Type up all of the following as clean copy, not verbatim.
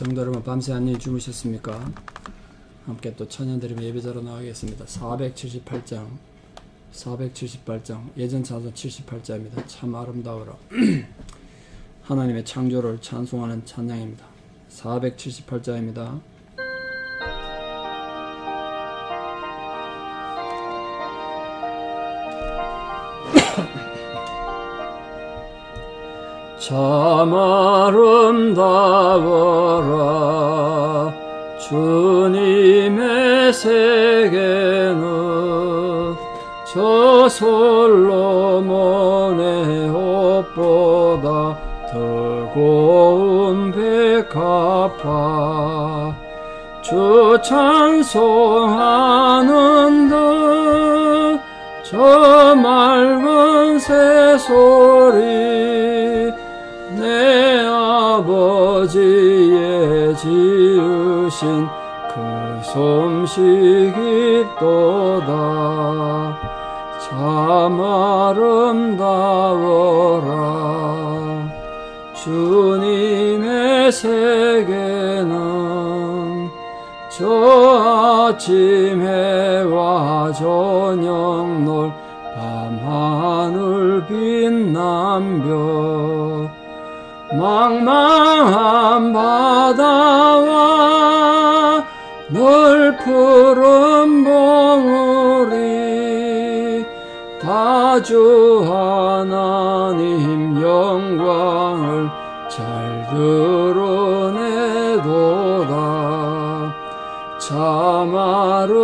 성도 여러분, 밤새 안녕히 주무셨습니까? 함께 또 찬양드리며 예배자로 나가겠습니다. 478장 예전 찬송 78자입니다. 참 아름다워라. 하나님의 창조를 찬송하는 찬양입니다. 478자입니다. 참 아름다워라 주님의 세계는 저 솔로몬의 옷보다 더 고운 백합화 주 찬송하는 듯저 맑은 새소리 내 아버지의 지으신 그 솜씨 깊도다 참 아름다워라 주님의 세계는 저 아침 해와 저녁 놀 밤하늘 빛남별 망망한 바다와 넓푸른 봉우리 다 주 하나님 영광을 잘 드러내도다 참 아름다워라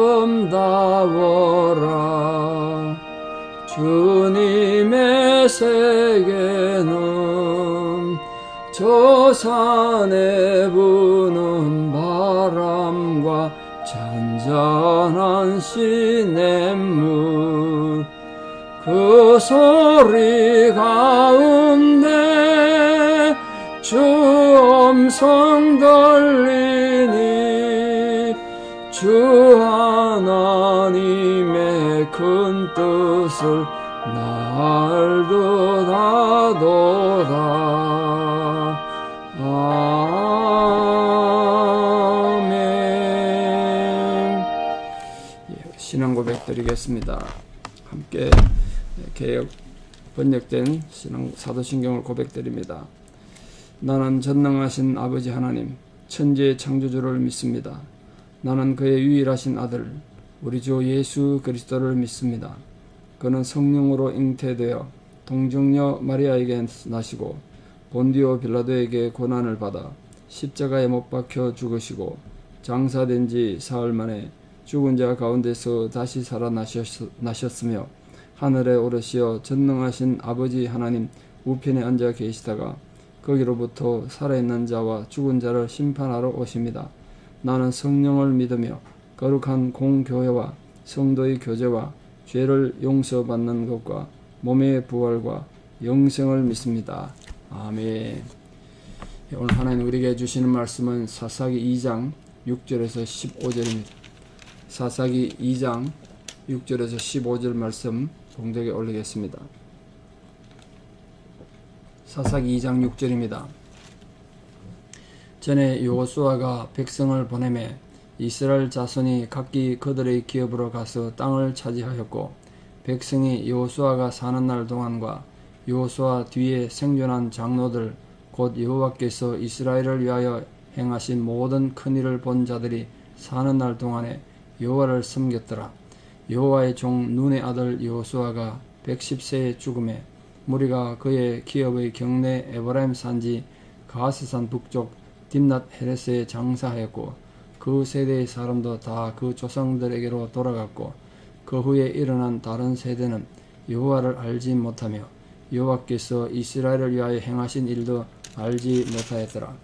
주님의 세계는 저 산에 부는 바람과 잔잔한 시냇물 그 소리 가운데 주 음성 들리니 주 하나님의 큰 뜻을 날 듯 하도다 아멘. 신앙 고백 드리겠습니다. 함께 개역 번역된 신앙 사도신경을 고백 드립니다. 나는 전능하신 아버지 하나님 천지의 창조주를 믿습니다. 나는 그의 유일하신 아들 우리 주 예수 그리스도를 믿습니다. 그는 성령으로 잉태되어 동정녀 마리아에게 나시고 본디오 빌라도에게 고난을 받아 십자가에 못 박혀 죽으시고 장사된 지 사흘 만에 죽은 자 가운데서 다시 살아나셨으며 하늘에 오르시어 전능하신 아버지 하나님 우편에 앉아 계시다가 거기로부터 살아있는 자와 죽은 자를 심판하러 오십니다. 나는 성령을 믿으며 거룩한 공교회와 성도의 교제와 죄를 용서받는 것과 몸의 부활과 영생을 믿습니다. 아멘. 오늘 하나님 우리에게 주시는 말씀은 사사기 2장 6절에서 15절입니다. 사사기 2장 6절에서 15절 말씀 봉독에 올리겠습니다. 사사기 2장 6절입니다. 전에 여호수아가 백성을 보내매 이스라엘 자손이 각기 그들의 기업으로 가서 땅을 차지하였고 백성이 여호수아가 사는 날 동안과 여호수아 뒤에 생존한 장로들 곧 여호와께서 이스라엘을 위하여 행하신 모든 큰일을 본 자들이 사는 날 동안에 여호와를 섬겼더라. 여호와의 종 눈의 아들 여호수아가 110세에 죽음에 무리가 그의 기업의 경내 에브라임 산지 가스산 북쪽 딥낫 헤레스에 장사하였고 그 세대의 사람도 다 그 조상들에게로 돌아갔고 그 후에 일어난 다른 세대는 여호와를 알지 못하며 여호와께서 이스라엘을 위하여 행하신 일도 알지 못하였더라.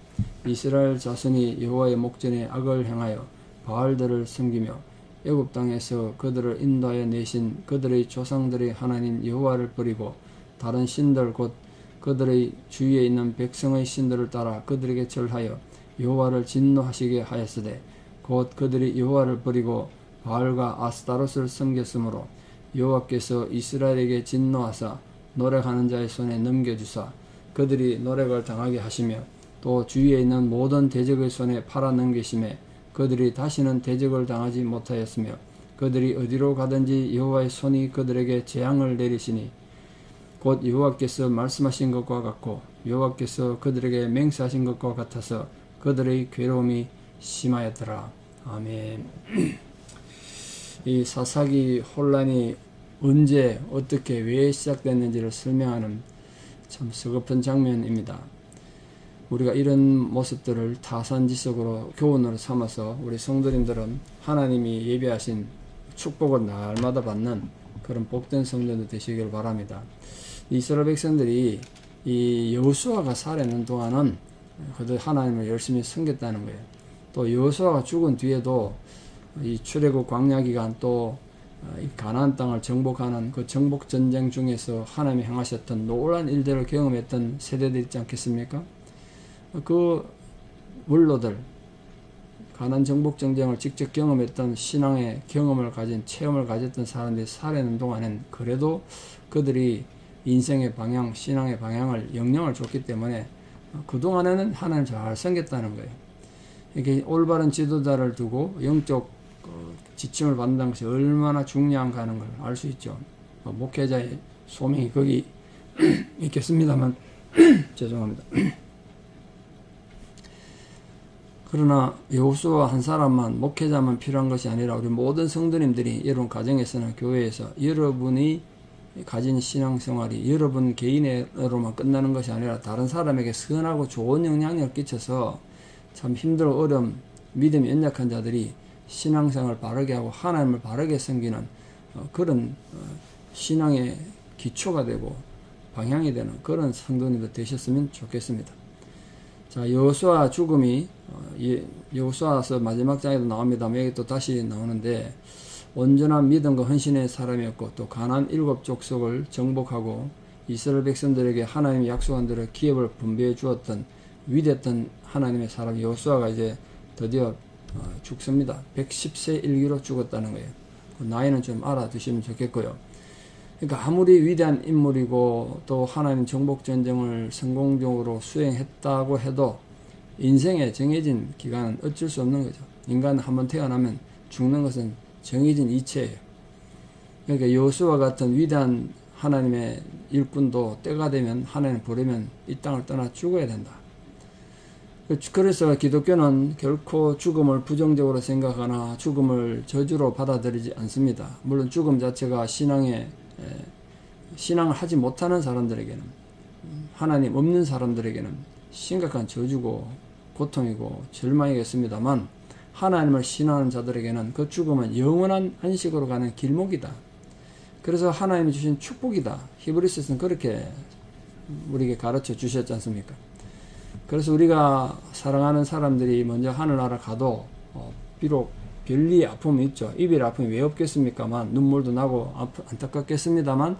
이스라엘 자손이 여호와의 목전에 악을 행하여 바알들을 섬기며 애굽 땅에서 그들을 인도하여 내신 그들의 조상들의 하나님 여호와를 버리고 다른 신들 곧 그들의 주위에 있는 백성의 신들을 따라 그들에게 절하여 여호와를 진노하시게 하였으되 곧 그들이 여호와를 버리고 바알과 아스타롯을 섬겼으므로 여호와께서 이스라엘에게 진노하사 노력하는 자의 손에 넘겨주사 그들이 노력을 당하게 하시며 또 주위에 있는 모든 대적의 손에 팔아넘기심에 그들이 다시는 대적을 당하지 못하였으며 그들이 어디로 가든지 여호와의 손이 그들에게 재앙을 내리시니 곧 여호와께서 말씀하신 것과 같고 여호와께서 그들에게 맹세하신 것과 같아서 그들의 괴로움이 심하였더라. 아멘. 이 사사기 혼란이 언제 어떻게 왜 시작됐는지를 설명하는 참 서글픈 장면입니다. 우리가 이런 모습들을 타산지석으로 교훈으로 삼아서 우리 성도님들은 하나님이 예비하신 축복을 날마다 받는 그런 복된 성도들 되시길 바랍니다. 이스라엘 백성들이 이 여호수아가 살아있는 동안은 그들 하나님을 열심히 섬겼다는 거예요. 또 여호수아가 죽은 뒤에도 이 출애굽 광야 기간 또 이 가나안 땅을 정복하는 그 정복 전쟁 중에서 하나님이 행하셨던 놀라운 일들을 경험했던 세대들 있지 않겠습니까? 그 원로들, 가나안 정복 전쟁을 직접 경험했던 신앙의 경험을 가진 체험을 가졌던 사람들이 살아있는 동안엔 그래도 그들이 인생의 방향, 신앙의 방향을 영향을 줬기 때문에 그동안에는 하나님을 잘 섬겼다는 거예요. 이렇게 올바른 지도자를 두고 영적 지침을 받는다는 것이 얼마나 중요한가 하는 걸 알 수 있죠. 목회자의 소명이 거기 있겠습니다만 죄송합니다. 그러나 여호수아 한 사람만, 목회자만 필요한 것이 아니라 우리 모든 성도님들이 여러분 가정에서나 교회에서 여러분이 가진 신앙생활이 여러분 개인으로만 끝나는 것이 아니라 다른 사람에게 선하고 좋은 영향력을 끼쳐서 참 힘들고 어려움, 믿음이 연약한 자들이 신앙생활을 바르게 하고 하나님을 바르게 섬기는 그런 신앙의 기초가 되고 방향이 되는 그런 성도님들 되셨으면 좋겠습니다. 자, 여호수아 죽음이 여호수아서 마지막 장에도 나옵니다만 여기 또 다시 나오는데 온전한 믿음과 헌신의 사람이었고 또 가나안 7 족속을 정복하고 이스라엘 백성들에게 하나님의 약속한 대로 기업을 분배해 주었던 위대했던 하나님의 사람 여호수아가 이제 드디어 죽습니다. 110세 일기로 죽었다는 거예요. 그 나이는 좀 알아두시면 좋겠고요. 그러니까 아무리 위대한 인물이고 또 하나님 정복전쟁을 성공적으로 수행했다고 해도 인생에 정해진 기간은 어쩔 수 없는 거죠. 인간은 한번 태어나면 죽는 것은 정해진 이치예요. 그러니까 여호수아 같은 위대한 하나님의 일꾼도 때가 되면 하나님 부르면 이 땅을 떠나 죽어야 된다. 그래서 기독교는 결코 죽음을 부정적으로 생각하나 죽음을 저주로 받아들이지 않습니다. 물론 죽음 자체가 신앙을 하지 못하는 사람들에게는, 하나님 없는 사람들에게는 심각한 저주고 고통이고 절망이겠습니다만 하나님을 신앙하는 자들에게는 그 죽음은 영원한 안식으로 가는 길목이다. 그래서 하나님이 주신 축복이다. 히브리서는 그렇게 우리에게 가르쳐 주셨지 않습니까? 그래서 우리가 사랑하는 사람들이 먼저 하늘나라 가도 비록 별리의 아픔이 있죠. 이별의 아픔이 왜 없겠습니까만 눈물도 나고 안타깝겠습니다만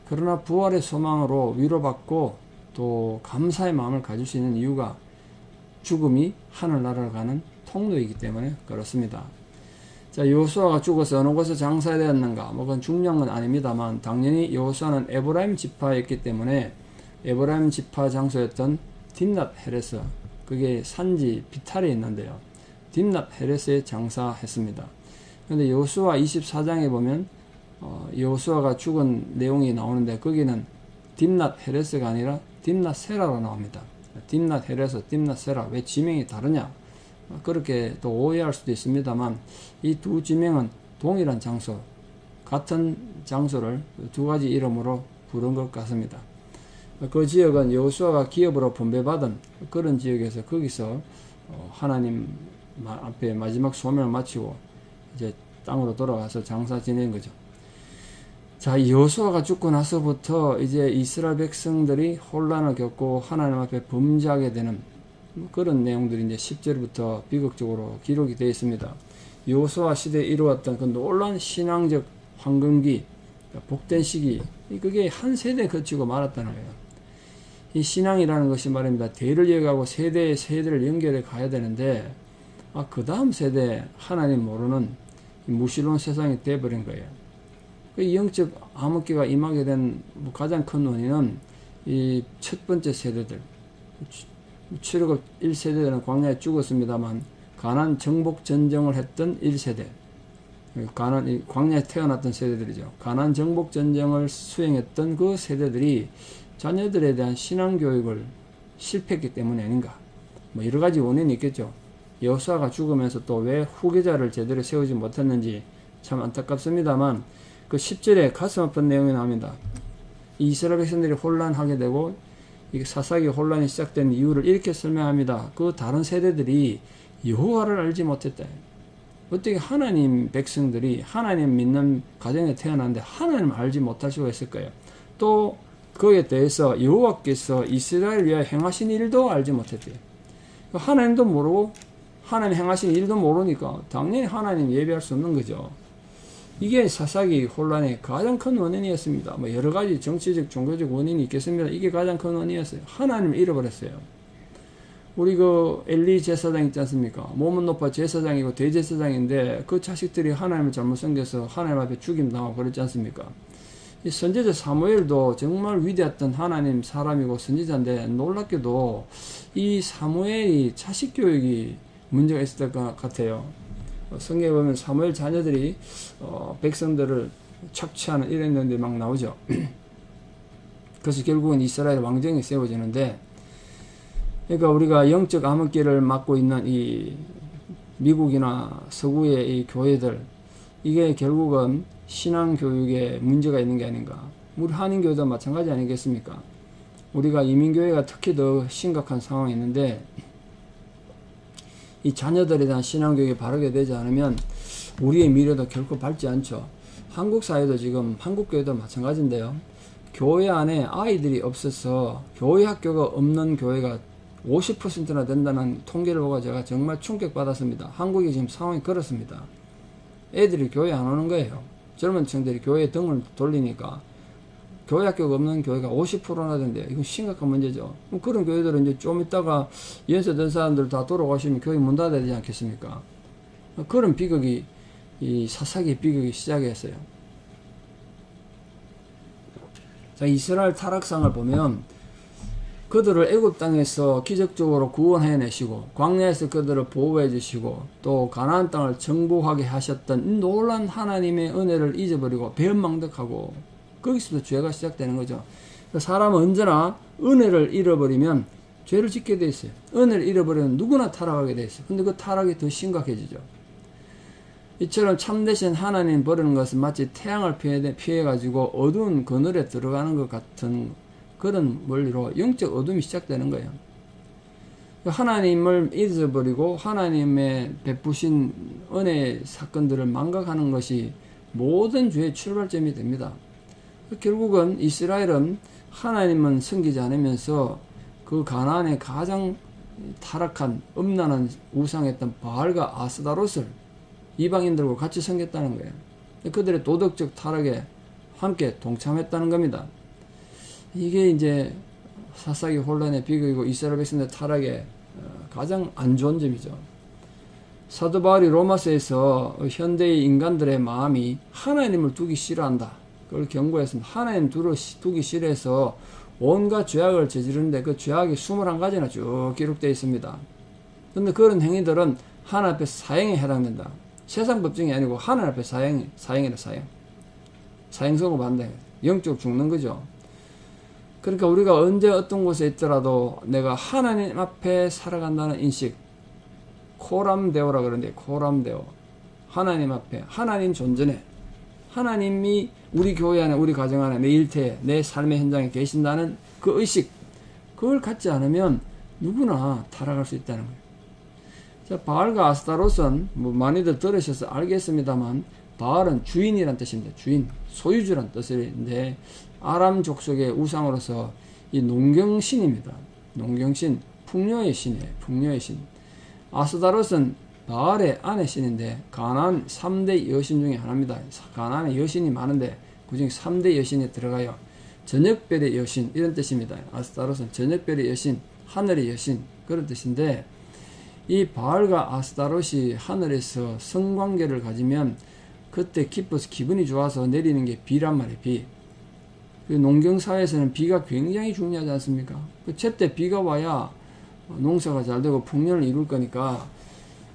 그러나 부활의 소망으로 위로받고 또 감사의 마음을 가질 수 있는 이유가 죽음이 하늘나라로 가는 통로이기 때문에 그렇습니다. 자, 여호수아가 죽어서 어느 곳에 장사되었는가? 그건 중요한 건 아닙니다만 당연히 여호수아는 에브라임 지파였기 때문에 에브라임 지파 장소였던 딥낫 헤레스, 그게 산지 비탈에 있는데요. 딥낫 헤레스에 장사했습니다. 그런데 여호수아 24장에 보면 여호수아가 죽은 내용이 나오는데 거기는 딥낫 헤레스가 아니라 딥낫 세라로 나옵니다. 딥낫 헤레스, 딥낫 세라, 왜 지명이 다르냐? 그렇게 또 오해할 수도 있습니다만 이 두 지명은 동일한 장소, 같은 장소를 두 가지 이름으로 부른 것 같습니다. 그 지역은 여호수아가 기업으로 분배받은 그런 지역에서 거기서 하나님 앞에 마지막 소명을 마치고 이제 땅으로 돌아가서 장사 지낸 거죠. 자, 여호수아가 죽고 나서부터 이제 이스라엘 백성들이 혼란을 겪고 하나님 앞에 범죄하게 되는 그런 내용들이 이제 10절부터 비극적으로 기록이 되어 있습니다. 여호수아 시대에 이루었던 그 놀라운 신앙적 황금기, 복된 시기, 그게 한 세대에 거치고 말았다는 거예요. 이 신앙이라는 것이 말입니다. 대를 이어가고 세대를 연결해 가야 되는데 그 다음 세대에 하나님 모르는 무신론 세상이 되어버린 거예요. 그 영적 암흑기가 임하게 된 가장 큰 원인은 이 첫 번째 세대들, 출애굽 1세대들은 광야에 죽었습니다만 가나안 정복 전쟁을 했던 1세대, 광야에 태어났던 세대들이죠. 가나안 정복 전쟁을 수행했던 그 세대들이 자녀들에 대한 신앙교육을 실패했기 때문이 아닌가. 뭐 여러 가지 원인이 있겠죠. 여호수아가 죽으면서 또 왜 후계자를 제대로 세우지 못했는지 참 안타깝습니다만, 그 10절에 가슴 아픈 내용이 나옵니다. 이스라엘 백성들이 혼란하게 되고 이 사사기 혼란이 시작된 이유를 이렇게 설명합니다. 그 다른 세대들이 여호와를 알지 못했다. 어떻게 하나님 백성들이 하나님 믿는 가정에 태어났는데 하나님을 알지 못할 수가 있을까요? 또 그에 대해서 여호와께서 이스라엘 위하여 행하신 일도 알지 못했대요. 하나님도 모르고 하나님 행하신 일도 모르니까 당연히 하나님 예배할 수 없는 거죠. 이게 사사기 혼란의 가장 큰 원인이었습니다. 뭐 여러 가지 정치적, 종교적 원인이 있겠습니다. 이게 가장 큰 원인이었어요. 하나님을 잃어버렸어요. 우리 그 엘리 제사장 있지 않습니까? 몸은 높아 제사장이고 대제사장인데 그 자식들이 하나님을 잘못 섬겨서 하나님 앞에 죽임당하고 그랬지 않습니까? 이 선지자 사무엘도 정말 위대했던 하나님 사람이고 선지자인데 놀랍게도 이 사무엘이 자식 교육이 문제가 있었을 것 같아요. 성경에 보면 사무엘 자녀들이 백성들을 착취하는 이런 내용들이 막 나오죠. 그래서 결국은 이스라엘 왕정이 세워지는데, 그러니까 우리가 영적 암흑기를 맞고 있는 이 미국이나 서구의 이 교회들, 이게 결국은 신앙교육에 문제가 있는 게 아닌가. 우리 한인교회도 마찬가지 아니겠습니까? 우리가 이민교회가 특히 더 심각한 상황이 있는데, 이 자녀들에 대한 신앙교육이 바르게 되지 않으면 우리의 미래도 결코 밝지 않죠. 한국 사회도 지금 한국교회도 마찬가지인데요. 교회 안에 아이들이 없어서 교회 학교가 없는 교회가 50%나 된다는 통계를 보고 제가 정말 충격받았습니다. 한국이 지금 상황이 그렇습니다. 애들이 교회 안 오는 거예요. 젊은 층들이 교회에 등을 돌리니까 교회 학교가 없는 교회가 50%나 된대요. 이건 심각한 문제죠. 그런 교회들은 이제 좀 있다가 연세된 사람들 다 돌아가시면 교회 문 닫아야 되지 않겠습니까? 그런 비극이, 이 사사기의 비극이 시작했어요. 자, 이스라엘 타락상을 보면 그들을 애굽 땅에서 기적적으로 구원해내시고 광야에서 그들을 보호해 주시고 또 가나안 땅을 정복하게 하셨던 놀란 하나님의 은혜를 잊어버리고 배은망덕하고 거기서부터 죄가 시작되는 거죠. 사람은 언제나 은혜를 잃어버리면 죄를 짓게 돼 있어요. 은혜를 잃어버리면 누구나 타락하게 돼 있어요. 근데 그 타락이 더 심각해지죠. 이처럼 참되신 하나님 버리는 것은 마치 태양을 피해가지고 어두운 그늘에 들어가는 것 같은 그런 원리로 영적 어둠이 시작되는 거예요. 하나님을 잊어버리고 하나님의 베푸신 은혜의 사건들을 망각하는 것이 모든 죄의 출발점이 됩니다. 결국은 이스라엘은 하나님은 섬기지 않으면서 그 가나안의 가장 타락한 음란한 우상했던 바알과 아스다롯을 이방인들과 같이 섬겼다는 거예요. 그들의 도덕적 타락에 함께 동참했다는 겁니다. 이게 이제 사사기 혼란의 비극이고 이스라엘 백성의 타락의 가장 안 좋은 점이죠. 사도 바울이 로마서에서 현대의 인간들의 마음이 하나님을 두기 싫어한다. 그걸 경고했습니다. 하나님 두기 싫어해서 온갖 죄악을 저지르는데 그 죄악이 21가지나 쭉 기록되어 있습니다. 그런데 그런 행위들은 하나님 앞에 사형에 해당된다. 세상 법정이 아니고 하나님 앞에 사형이라 사형. 사형선고 받는다. 영적으로 죽는 거죠. 그러니까 우리가 언제 어떤 곳에 있더라도 내가 하나님 앞에 살아간다는 인식, 코람데오라 그러는데 코람데오. 하나님 앞에, 하나님 존전에 하나님이 우리 교회 안에, 우리 가정 안에, 내 일터에, 내 삶의 현장에 계신다는 그 의식, 그걸 갖지 않으면 누구나 타락할 수 있다는 거예요. 자, 바알과 아스타롯은 뭐 많이들 들으셔서 알겠습니다만 바알은 주인이란 뜻입니다. 주인, 소유주란 뜻인데 아람 족속의 우상으로서 이 농경신입니다. 농경신, 풍요의 신이에요. 풍요의 신. 아스타롯은 바알의 아내 신인데 가나안 3대 여신 중에 하나입니다. 가나안에 여신이 많은데 그중에 3대 여신에 들어가요. 저녁별의 여신 이런 뜻입니다. 아스타롯은 저녁별의 여신, 하늘의 여신 그런 뜻인데 이 바알과 아스타롯이 하늘에서 성관계를 가지면 그때 기뻐서 기분이 좋아서 내리는 게 비란 말이에요. 비. 농경사회에서는 비가 굉장히 중요하지 않습니까? 제때 비가 와야 농사가 잘 되고 풍년을 이룰 거니까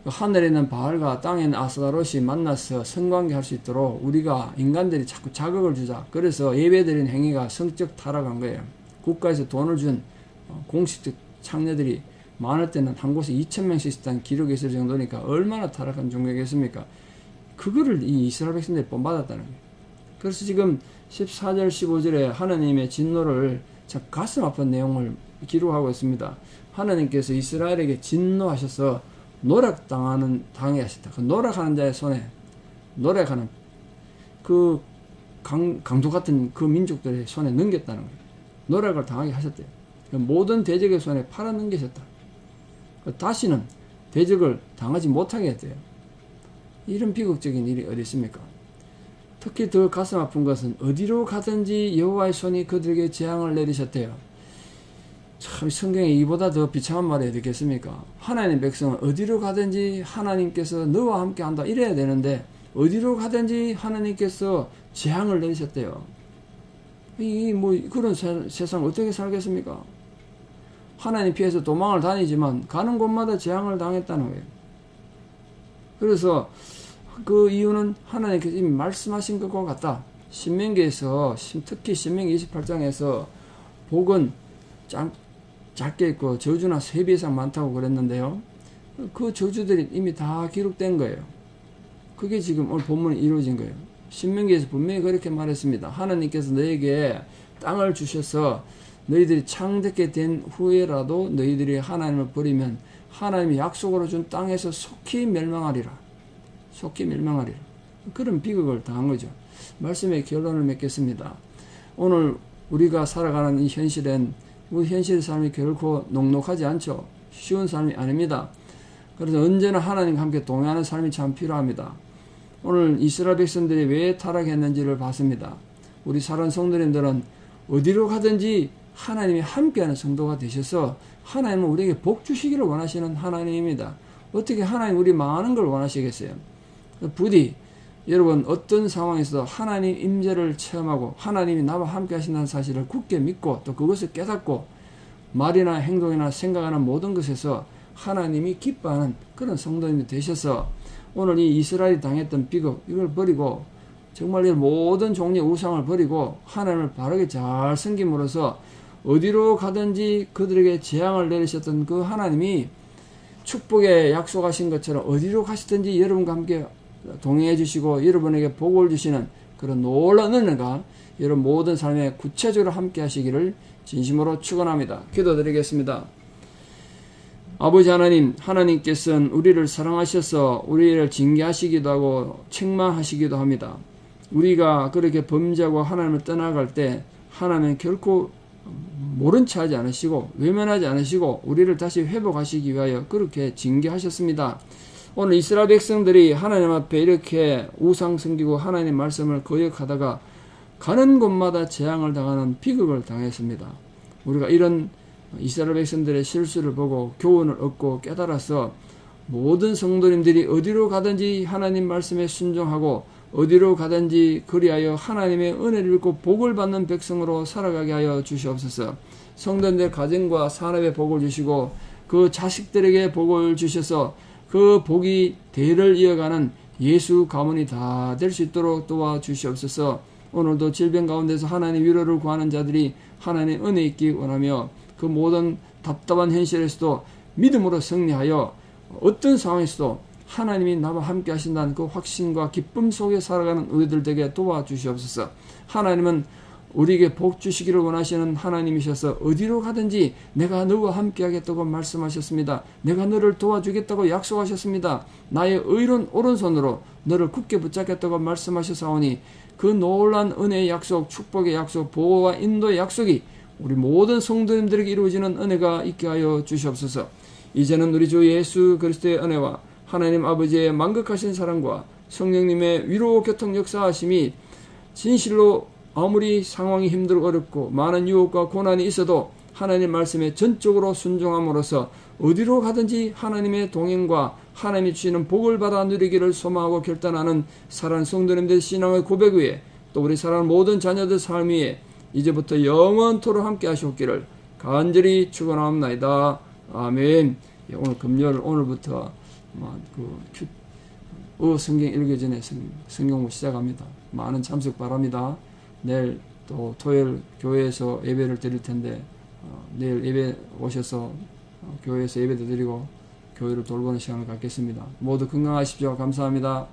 하늘에 있는 바알과 땅에 있는 아스타롯이 만나서 성관계 할 수 있도록 우리가 인간들이 자꾸 자극을 주자. 그래서 예배드리는 행위가 성적 타락한 거예요. 국가에서 돈을 준 공식적 창녀들이 많을 때는 한 곳에 2,000명씩 있었다는 기록이 있을 정도니까 얼마나 타락한 종교겠습니까? 그거를 이 이스라엘 백성들이 본받았다는 거예요. 그래서 지금 14절 15절에 하나님의 진노를 참 가슴 아픈 내용을 기록하고 있습니다. 하나님께서 이스라엘에게 진노하셔서 노력당하게 하셨다. 그 노력하는 자의 손에, 노력하는 그 강도 같은 그 민족들의 손에 넘겼다는 거예요. 노력을 당하게 하셨대요. 모든 대적의 손에 팔아 넘기셨다. 다시는 대적을 당하지 못하게 했대요. 이런 비극적인 일이 어디 있습니까? 특히 더 가슴 아픈 것은 어디로 가든지 여호와의 손이 그들에게 재앙을 내리셨대요. 참 성경에 이보다 더 비참한 말이 어디 있겠습니까? 하나님의 백성은 어디로 가든지 하나님께서 너와 함께 한다 이래야 되는데 어디로 가든지 하나님께서 재앙을 내리셨대요. 그런 세상 어떻게 살겠습니까? 하나님 피해서 도망을 다니지만 가는 곳마다 재앙을 당했다는 거예요. 그래서 그 이유는 하나님께서 이미 말씀하신 것과 같다. 신명기에서, 특히 신명기 28장에서 복은 작게 있고 저주나 3배 이상 많다고 그랬는데요. 그 저주들이 이미 다 기록된 거예요. 그게 지금 오늘 본문에 이루어진 거예요. 신명기에서 분명히 그렇게 말했습니다. 하나님께서 너에게 땅을 주셔서 너희들이 창대게 된 후에라도 너희들이 하나님을 버리면 하나님이 약속으로 준 땅에서 속히 멸망하리라. 속히 멸망하리라. 그런 비극을 당한 거죠. 말씀의 결론을 맺겠습니다. 오늘 우리가 살아가는 이 현실엔 우리 현실의 삶이 결코 녹록하지 않죠. 쉬운 삶이 아닙니다. 그래서 언제나 하나님과 함께 동행하는 삶이 참 필요합니다. 오늘 이스라엘 백성들이 왜 타락했는지를 봤습니다. 우리 사랑하는 성도님들은 어디로 가든지 하나님이 함께하는 성도가 되셔서 하나님은 우리에게 복 주시기를 원하시는 하나님입니다. 어떻게 하나님 우리 망하는 걸 원하시겠어요? 부디 여러분 어떤 상황에서도 하나님 임재를 체험하고 하나님이 나와 함께 하신다는 사실을 굳게 믿고 또 그것을 깨닫고 말이나 행동이나 생각하는 모든 것에서 하나님이 기뻐하는 그런 성도님이 되셔서 오늘 이 이스라엘이 당했던 비극 이걸 버리고 정말 이 모든 종류의 우상을 버리고 하나님을 바르게 잘 섬김으로써 어디로 가든지 그들에게 재앙을 내리셨던 그 하나님이 축복에 약속하신 것처럼 어디로 가시든지 여러분과 함께 동행해 주시고 여러분에게 복을 주시는 그런 놀라운 은혜가 여러분 모든 삶에 구체적으로 함께 하시기를 진심으로 축원합니다. 기도드리겠습니다. 아버지 하나님, 하나님께서는 우리를 사랑하셔서 우리를 징계하시기도 하고 책망하시기도 합니다. 우리가 그렇게 범죄하고 하나님을 떠나갈 때 하나님은 결코 모른 체 하지 않으시고 외면하지 않으시고 우리를 다시 회복하시기 위하여 그렇게 징계하셨습니다. 오늘 이스라엘 백성들이 하나님 앞에 이렇게 우상 섬기고 하나님 말씀을 거역하다가 가는 곳마다 재앙을 당하는 비극을 당했습니다. 우리가 이런 이스라엘 백성들의 실수를 보고 교훈을 얻고 깨달아서 모든 성도님들이 어디로 가든지 하나님 말씀에 순종하고 어디로 가든지 그리하여 하나님의 은혜를 입고 복을 받는 백성으로 살아가게 하여 주시옵소서. 성도님들 가정과 산업에 복을 주시고 그 자식들에게 복을 주셔서 그 복이 대를 이어가는 예수 가문이 다 될 수 있도록 도와주시옵소서. 오늘도 질병 가운데서 하나님 위로를 구하는 자들이 하나님의 은혜 있기 원하며 그 모든 답답한 현실에서도 믿음으로 승리하여 어떤 상황에서도 하나님이 나와 함께 하신다는 그 확신과 기쁨 속에 살아가는 우리들 되게 도와주시옵소서. 하나님은 우리에게 복 주시기를 원하시는 하나님이셔서 어디로 가든지 내가 너와 함께 하겠다고 말씀하셨습니다. 내가 너를 도와주겠다고 약속하셨습니다. 나의 의로운 오른손으로 너를 굳게 붙잡겠다고 말씀하셨사오니 그 놀란 은혜의 약속, 축복의 약속, 보호와 인도의 약속이 우리 모든 성도님들에게 이루어지는 은혜가 있게 하여 주시옵소서. 이제는 우리 주 예수 그리스도의 은혜와 하나님 아버지의 만극하신 사랑과 성령님의 위로 교통 역사하심이 진실로 아무리 상황이 힘들고 어렵고 많은 유혹과 고난이 있어도 하나님 말씀에 전적으로 순종함으로써 어디로 가든지 하나님의 동행과 하나님이 주시는 복을 받아 누리기를 소망하고 결단하는 사랑하는 성도님들 신앙의 고백 위에 또 우리 사랑하는 모든 자녀들 삶 위에 이제부터 영원토록 함께 하시옵기를 간절히 축원하옵나이다. 아멘. 예, 오늘 금요일 오늘부터 성경 읽기 전에 성경을 시작합니다. 많은 참석 바랍니다. 내일 또 토요일 교회에서 예배를 드릴 텐데 내일 예배 오셔서 교회에서 예배도 드리고 교회를 돌보는 시간을 갖겠습니다. 모두 건강하십시오. 감사합니다.